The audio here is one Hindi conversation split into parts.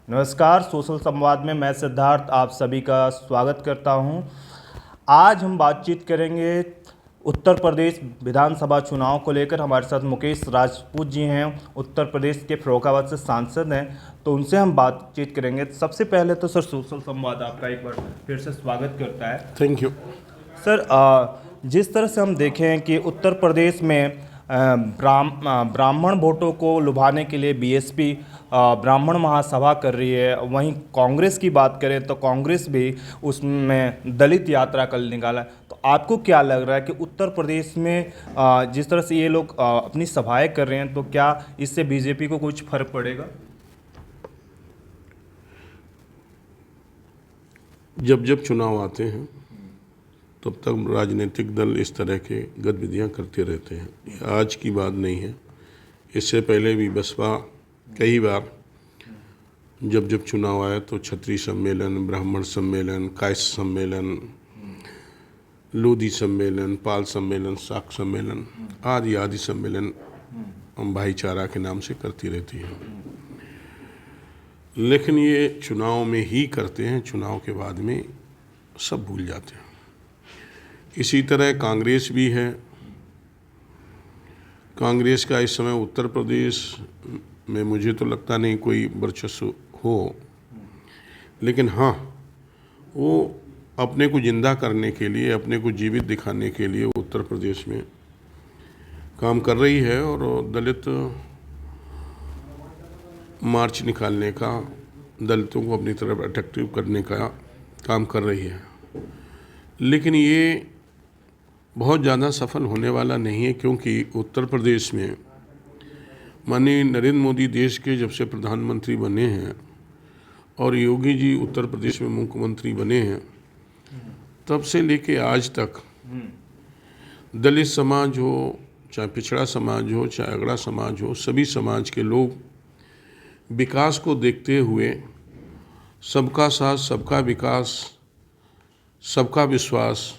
नमस्कार, सोशल संवाद में मैं सिद्धार्थ आप सभी का स्वागत करता हूं। आज हम बातचीत करेंगे उत्तर प्रदेश विधानसभा चुनाव को लेकर। हमारे साथ मुकेश राजपूत जी हैं, उत्तर प्रदेश के फर्रुखाबाद से सांसद हैं, तो उनसे हम बातचीत करेंगे। सबसे पहले तो सर, सोशल संवाद आपका एक बार फिर से स्वागत करता है। थैंक यू सर, जिस तरह से हम देखें कि उत्तर प्रदेश में ब्राह्मण वोटों को लुभाने के लिए बीएसपी ब्राह्मण महासभा कर रही है। वहीं कांग्रेस की बात करें तो कांग्रेस भी उसमें दलित यात्रा कल निकाला है। तो आपको क्या लग रहा है कि उत्तर प्रदेश में जिस तरह से ये लोग अपनी सभाएं कर रहे हैं, तो क्या इससे बीजेपी को कुछ फर्क पड़ेगा? जब जब चुनाव आते हैं तब तक राजनीतिक दल इस तरह के गतिविधियां करते रहते हैं। ये आज की बात नहीं है, इससे पहले भी बसपा कई बार जब जब चुनाव आया तो क्षत्रिय सम्मेलन, ब्राह्मण सम्मेलन, कायस्थ सम्मेलन, लोधी सम्मेलन, पाल सम्मेलन, शाक सम्मेलन आदि आदि सम्मेलन भाईचारा के नाम से करती रहती है। लेकिन ये चुनाव में ही करते हैं, चुनाव के बाद में सब भूल जाते हैं। इसी तरह कांग्रेस भी है। कांग्रेस का इस समय उत्तर प्रदेश में मुझे तो लगता नहीं कोई वर्चस्व हो, लेकिन हाँ, वो अपने को जिंदा करने के लिए, अपने को जीवित दिखाने के लिए उत्तर प्रदेश में काम कर रही है और दलित मार्च निकालने का, दलितों को अपनी तरफ अट्रैक्टिव करने का काम कर रही है। लेकिन ये बहुत ज़्यादा सफल होने वाला नहीं है, क्योंकि उत्तर प्रदेश में माननीय नरेंद्र मोदी देश के जब से प्रधानमंत्री बने हैं और योगी जी उत्तर प्रदेश में मुख्यमंत्री बने हैं, तब से लेके आज तक दलित समाज हो, चाहे पिछड़ा समाज हो, चाहे अगड़ा समाज हो, सभी समाज के लोग विकास को देखते हुए सबका साथ, सबका विकास, सबका विश्वास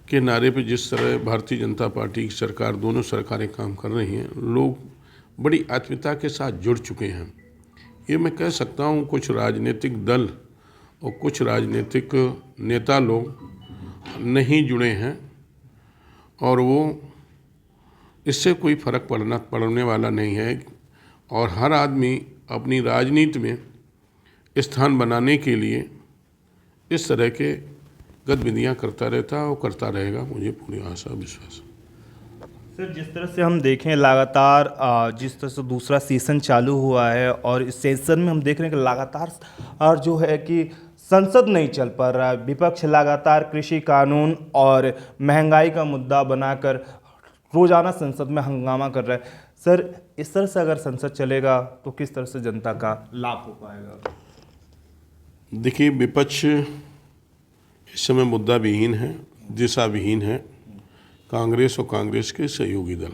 के नारे पे जिस तरह भारतीय जनता पार्टी की सरकार, दोनों सरकारें काम कर रही हैं, लोग बड़ी आत्मीयता के साथ जुड़ चुके हैं। ये मैं कह सकता हूँ कुछ राजनीतिक दल और कुछ राजनीतिक नेता लोग नहीं जुड़े हैं और वो इससे कोई फर्क पड़ने वाला नहीं है। और हर आदमी अपनी राजनीति में स्थान बनाने के लिए इस तरह के गतिविधियाँ करता रहता है और करता रहेगा, मुझे पूरी आशा विश्वास है। सर, जिस तरह से हम देखें लगातार जिस तरह से दूसरा सेशन चालू हुआ है और इस सेशन में हम देख रहे हैं कि लगातार और जो है कि संसद नहीं चल पा रहा है। विपक्ष लगातार कृषि कानून और महंगाई का मुद्दा बनाकर रोजाना संसद में हंगामा कर रहा है। सर, इस तरह से अगर संसद चलेगा तो किस तरह से जनता का लाभ हो पाएगा? देखिए, विपक्ष इस समय मुद्दा विहीन है, दिशा विहीन है। कांग्रेस और कांग्रेस के सहयोगी दल,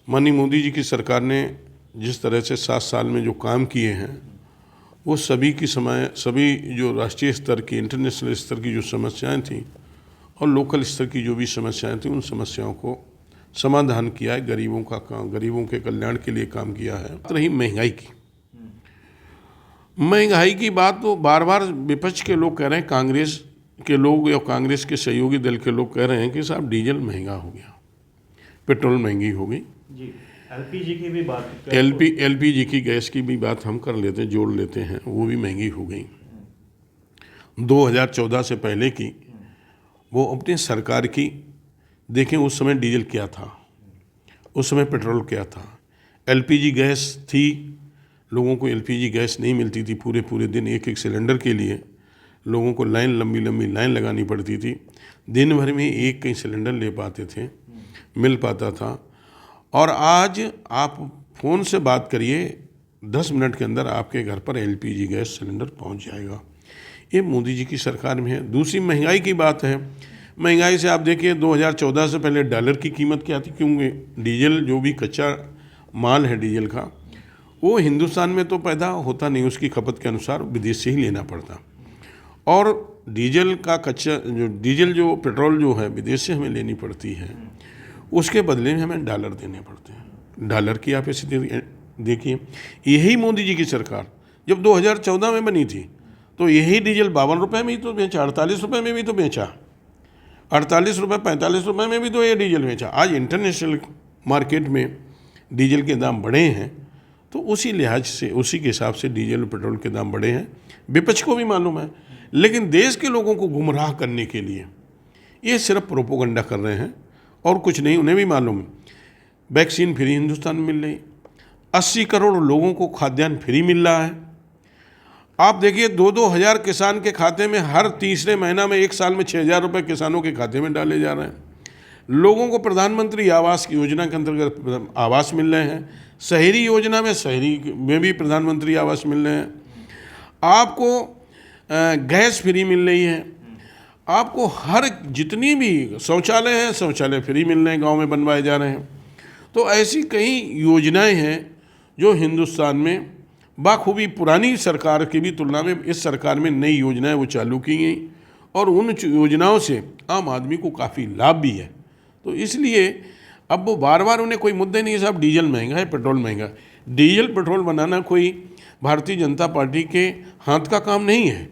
माननीय मोदी जी की सरकार ने जिस तरह से 7 साल में जो काम किए हैं, वो सभी जो राष्ट्रीय स्तर की, इंटरनेशनल स्तर की जो समस्याएं थी और लोकल स्तर की जो भी समस्याएं थी, उन समस्याओं को समाधान किया है। गरीबों का काम, गरीबों के कल्याण के लिए काम किया है। रही महंगाई की बात तो बार बार विपक्ष के लोग कह रहे हैं, कांग्रेस के लोग या कांग्रेस के सहयोगी दल के लोग कह रहे हैं कि साहब डीजल महंगा हो गया, पेट्रोल महंगी हो गई जी। एलपीजी की भी बात, एलपीजी की गैस की भी बात हम कर लेते हैं, जोड़ लेते हैं, वो भी महंगी हो गई। 2014 से पहले की वो अपनी सरकार की देखें, उस समय डीजल क्या था, उस समय पेट्रोल क्या था, एलपीजी गैस थी, लोगों को एलपीजी गैस नहीं मिलती थी। पूरे पूरे दिन एक एक सिलेंडर के लिए लोगों को लंबी लंबी लाइन लगानी पड़ती थी। दिन भर में एक कई सिलेंडर ले पाते थे, मिल पाता था। और आज आप फ़ोन से बात करिए, 10 मिनट के अंदर आपके घर पर एलपीजी गैस सिलेंडर पहुंच जाएगा। ये मोदी जी की सरकार में है। दूसरी महंगाई की बात है। महंगाई से आप देखिए, 2014 से पहले डॉलर की कीमत क्या थी, क्योंकि डीजल जो भी कच्चा माल है डीजल का, वो हिंदुस्तान में तो पैदा होता नहीं, उसकी खपत के अनुसार विदेश से ही लेना पड़ता। और डीजल का जो पेट्रोल जो है विदेश से हमें लेनी पड़ती है, उसके बदले में हमें डॉलर देने पड़ते हैं। डॉलर की आप देखिए, यही मोदी जी की सरकार जब 2014 में बनी थी तो यही डीजल 52 रुपये में ही तो बेचा, 48 रुपये में भी तो बेचा, 48 रुपये 45 रुपये में भी तो ये डीजल बेचा। आज इंटरनेशनल मार्केट में डीजल के दाम बढ़े हैं तो उसी लिहाज से, उसी के हिसाब से डीजल और पेट्रोल के दाम बढ़े हैं। विपक्ष को भी मालूम है, लेकिन देश के लोगों को गुमराह करने के लिए ये सिर्फ प्रोपोगंडा कर रहे हैं और कुछ नहीं। उन्हें भी मालूम है वैक्सीन फ्री हिंदुस्तान में मिल रही, 80 करोड़ लोगों को खाद्यान्न फ्री मिल रहा है। आप देखिए 2-2 हज़ार किसान के खाते में हर तीसरे महीना में, एक साल में 6,000 रुपये किसानों के खाते में डाले जा रहे हैं। लोगों को प्रधानमंत्री आवास योजना के अंतर्गत आवास मिल रहे हैं, शहरी योजना में, शहरी में भी प्रधानमंत्री आवास मिल रहे हैं। आपको गैस फ्री मिल रही है, आपको हर जितनी भी शौचालय हैं, शौचालय फ्री मिल रहे हैं, गाँव में बनवाए जा रहे हैं। तो ऐसी कई योजनाएं हैं जो हिंदुस्तान में बाखूबी पुरानी सरकार की भी तुलना में इस सरकार में नई योजनाएं वो चालू की गई और उन योजनाओं से आम आदमी को काफ़ी लाभ भी है। तो इसलिए अब वो बार बार उन्हें कोई मुद्दे नहीं है, साहब डीजल महंगा है, पेट्रोल महंगा। डीजल पेट्रोल बनाना कोई भारतीय जनता पार्टी के हाथ का काम नहीं है।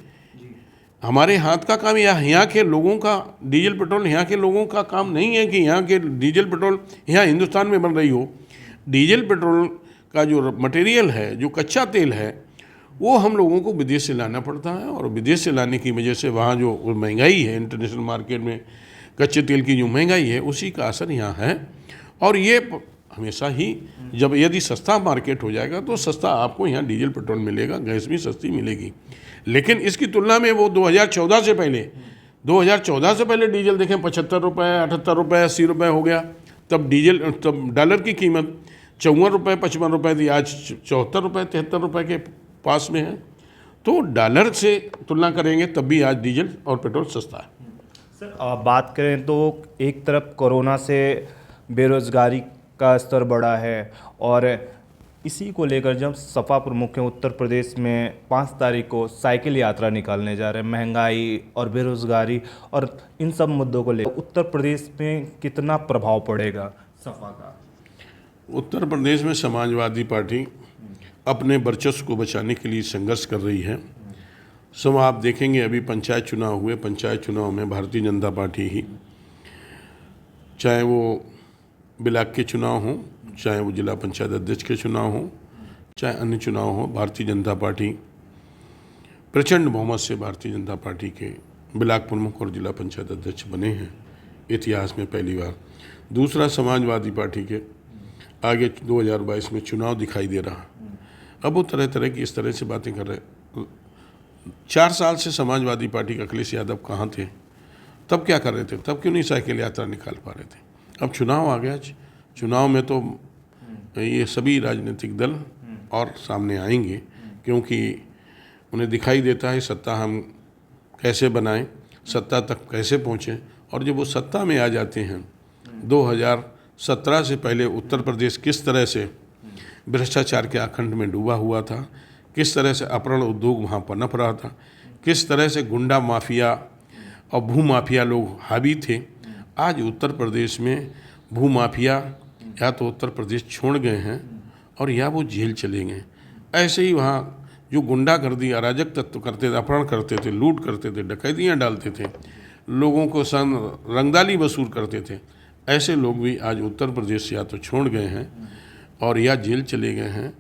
हमारे हाथ का काम यहाँ के लोगों का, डीजल पेट्रोल यहाँ के लोगों का काम नहीं है कि यहाँ के डीजल पेट्रोल यहाँ हिंदुस्तान में बन रही हो। डीजल पेट्रोल का जो मटेरियल है, जो कच्चा तेल है, वो हम लोगों को विदेश से लाना पड़ता है और विदेश से लाने की वजह से वहाँ जो महंगाई है, इंटरनेशनल मार्केट में कच्चे तेल की जो महंगाई है, उसी का असर यहाँ है। और ये हमेशा ही, जब यदि सस्ता मार्केट हो जाएगा तो सस्ता आपको यहाँ डीजल पेट्रोल मिलेगा, गैस भी सस्ती मिलेगी। लेकिन इसकी तुलना में वो 2014 से पहले डीजल देखें 75 रुपये, 78 रुपये, 80 रुपये हो गया। तब डॉलर की कीमत 54 रुपये, 55 रुपये थी, आज 74 रुपये, 73 रुपये के पास में है। तो डॉलर से तुलना करेंगे तब भी आज डीजल और पेट्रोल सस्ता है। सर, बात करें तो एक तरफ कोरोना से बेरोजगारी का स्तर बढ़ा है और इसी को लेकर जब सपा प्रमुख हैं उत्तर प्रदेश में 5 तारीख को साइकिल यात्रा निकालने जा रहे हैं, महंगाई और बेरोजगारी और इन सब मुद्दों को लेकर उत्तर प्रदेश में कितना प्रभाव पड़ेगा सपा का? उत्तर प्रदेश में समाजवादी पार्टी अपने वर्चस्व को बचाने के लिए संघर्ष कर रही है। सब आप देखेंगे, अभी पंचायत चुनाव हुए, पंचायत चुनाव में भारतीय जनता पार्टी ही, चाहे वो ब्लॉक के चुनाव हों, चाहे वो जिला पंचायत अध्यक्ष के चुनाव हों, चाहे अन्य चुनाव हों, भारतीय जनता पार्टी प्रचंड बहुमत से भारतीय जनता पार्टी के ब्लॉक प्रमुख और जिला पंचायत अध्यक्ष बने हैं, इतिहास में पहली बार। दूसरा, समाजवादी पार्टी के आगे 2022 में चुनाव दिखाई दे रहा। अब वो तरह तरह की इस तरह से बातें कर रहे। 4 साल से समाजवादी पार्टी के अखिलेश यादव कहाँ थे? तब क्या कर रहे थे? तब क्यों नहीं साइकिल यात्रा निकाल पा रहे थे? अब चुनाव आ गया, चुनाव में तो ये सभी राजनीतिक दल और सामने आएंगे, क्योंकि उन्हें दिखाई देता है सत्ता हम कैसे बनाएं, सत्ता तक कैसे पहुँचें। और जब वो सत्ता में आ जाते हैं, 2017 से पहले उत्तर प्रदेश किस तरह से भ्रष्टाचार के आखंड में डूबा हुआ था, किस तरह से अपहरण उद्योग वहाँ पनप रहा था, किस तरह से गुंडा माफिया और भूमाफिया लोग हावी थे। आज उत्तर प्रदेश में भूमाफिया या तो उत्तर प्रदेश छोड़ गए हैं और या वो जेल चले गए। ऐसे ही वहाँ जो गुंडागर्दी, अराजक तत्व करते थे, अपहरण करते थे, लूट करते थे, डकैतियाँ डालते थे, लोगों को रंगदाली वसूल करते थे, ऐसे लोग भी आज उत्तर प्रदेश से या तो छोड़ गए हैं और या जेल चले गए हैं,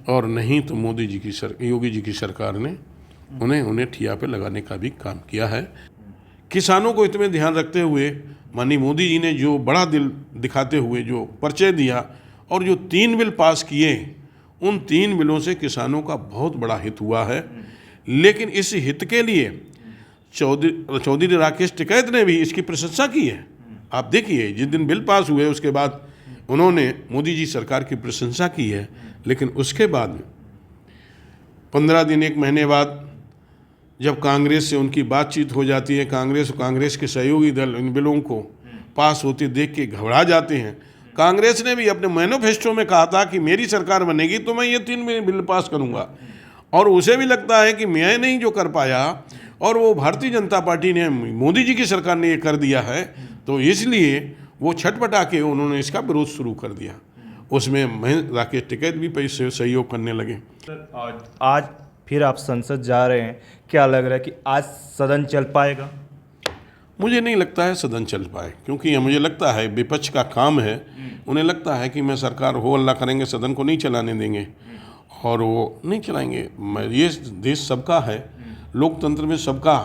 और नहीं तो योगी जी की सरकार ने उन्हें ठिया पे लगाने का भी काम किया है। किसानों को इतने ध्यान रखते हुए माननीय मोदी जी ने जो बड़ा दिल दिखाते हुए जो परिचय दिया और जो 3 बिल पास किए, उन 3 बिलों से किसानों का बहुत बड़ा हित हुआ है। लेकिन इस हित के लिए चौधरी राकेश टिकैत ने भी इसकी प्रशंसा की है। आप देखिए, जिस दिन बिल पास हुए उसके बाद उन्होंने मोदी जी सरकार की प्रशंसा की है, लेकिन उसके बाद 15 दिन, 1 महीने बाद जब कांग्रेस से उनकी बातचीत हो जाती है, कांग्रेस के सहयोगी दल इन बिलों को पास होते देख के घबरा जाते हैं। कांग्रेस ने भी अपने मैनिफेस्टो में कहा था कि मेरी सरकार बनेगी तो मैं ये 3 बिल पास करूंगा, और उसे भी लगता है कि मैं नहीं जो कर पाया और वो भारतीय जनता पार्टी ने, मोदी जी की सरकार ने ये कर दिया है, तो इसलिए वो छटपटा के उन्होंने इसका विरोध शुरू कर दिया। उसमें मैं राकेश टिकैत भी पैसे सहयोग करने लगे। आज फिर आप संसद जा रहे हैं, क्या लग रहा है कि आज सदन चल पाएगा? मुझे नहीं लगता है सदन चल पाए, क्योंकि मुझे लगता है विपक्ष का काम है, उन्हें लगता है कि मैं सरकार हो हल्ला करेंगे सदन को नहीं चलाने देंगे, और वो नहीं चलाएंगे। ये देश सबका है, लोकतंत्र में सबका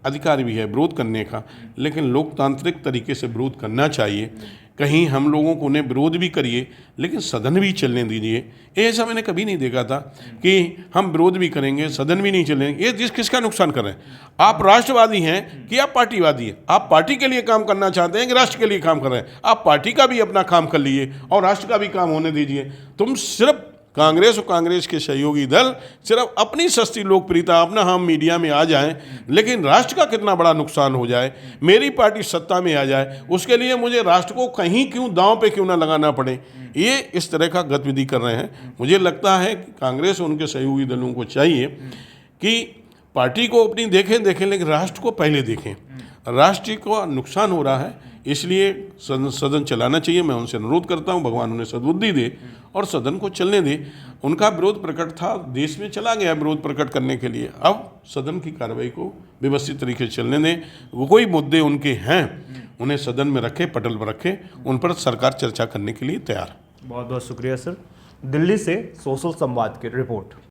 अधिकार भी है विरोध करने का, लेकिन लोकतांत्रिक तरीके से विरोध करना चाहिए। कहीं हम लोगों को उन्हें विरोध भी करिए, लेकिन सदन भी चलने दीजिए। ऐसा मैंने कभी नहीं देखा था कि हम विरोध भी करेंगे सदन भी नहीं चलेंगे। ये देश किसका नुकसान कर रहे हैं? आप राष्ट्रवादी हैं कि आप पार्टीवादी हैं? आप पार्टी के लिए काम करना चाहते हैं कि राष्ट्र के लिए काम कर रहे हैं? आप पार्टी का भी अपना काम कर लीजिए और राष्ट्र का भी काम होने दीजिए। तुम सिर्फ कांग्रेस और कांग्रेस के सहयोगी दल सिर्फ अपनी सस्ती लोकप्रियता, अपना हम मीडिया में आ जाएं, लेकिन राष्ट्र का कितना बड़ा नुकसान हो जाए, मेरी पार्टी सत्ता में आ जाए, उसके लिए मुझे राष्ट्र को कहीं क्यों दांव पे क्यों ना लगाना पड़े, ये इस तरह का गतिविधि कर रहे हैं। मुझे लगता है कि कांग्रेस और उनके सहयोगी दलों को चाहिए कि पार्टी को अपनी देखें, लेकिन राष्ट्र को पहले देखें। राष्ट्र को नुकसान हो रहा है, इसलिए सदन चलाना चाहिए। मैं उनसे अनुरोध करता हूं, भगवान उन्हें सद्बुद्धि दे और सदन को चलने दे। उनका विरोध प्रकट था, देश में चला गया विरोध प्रकट करने के लिए। अब सदन की कार्रवाई को व्यवस्थित तरीके से चलने दें। वो कोई मुद्दे उनके हैं, उन्हें सदन में रखें, पटल पर रखें, उन पर सरकार चर्चा करने के लिए तैयार। बहुत बहुत शुक्रिया सर। दिल्ली से सोशल संवाद की रिपोर्ट।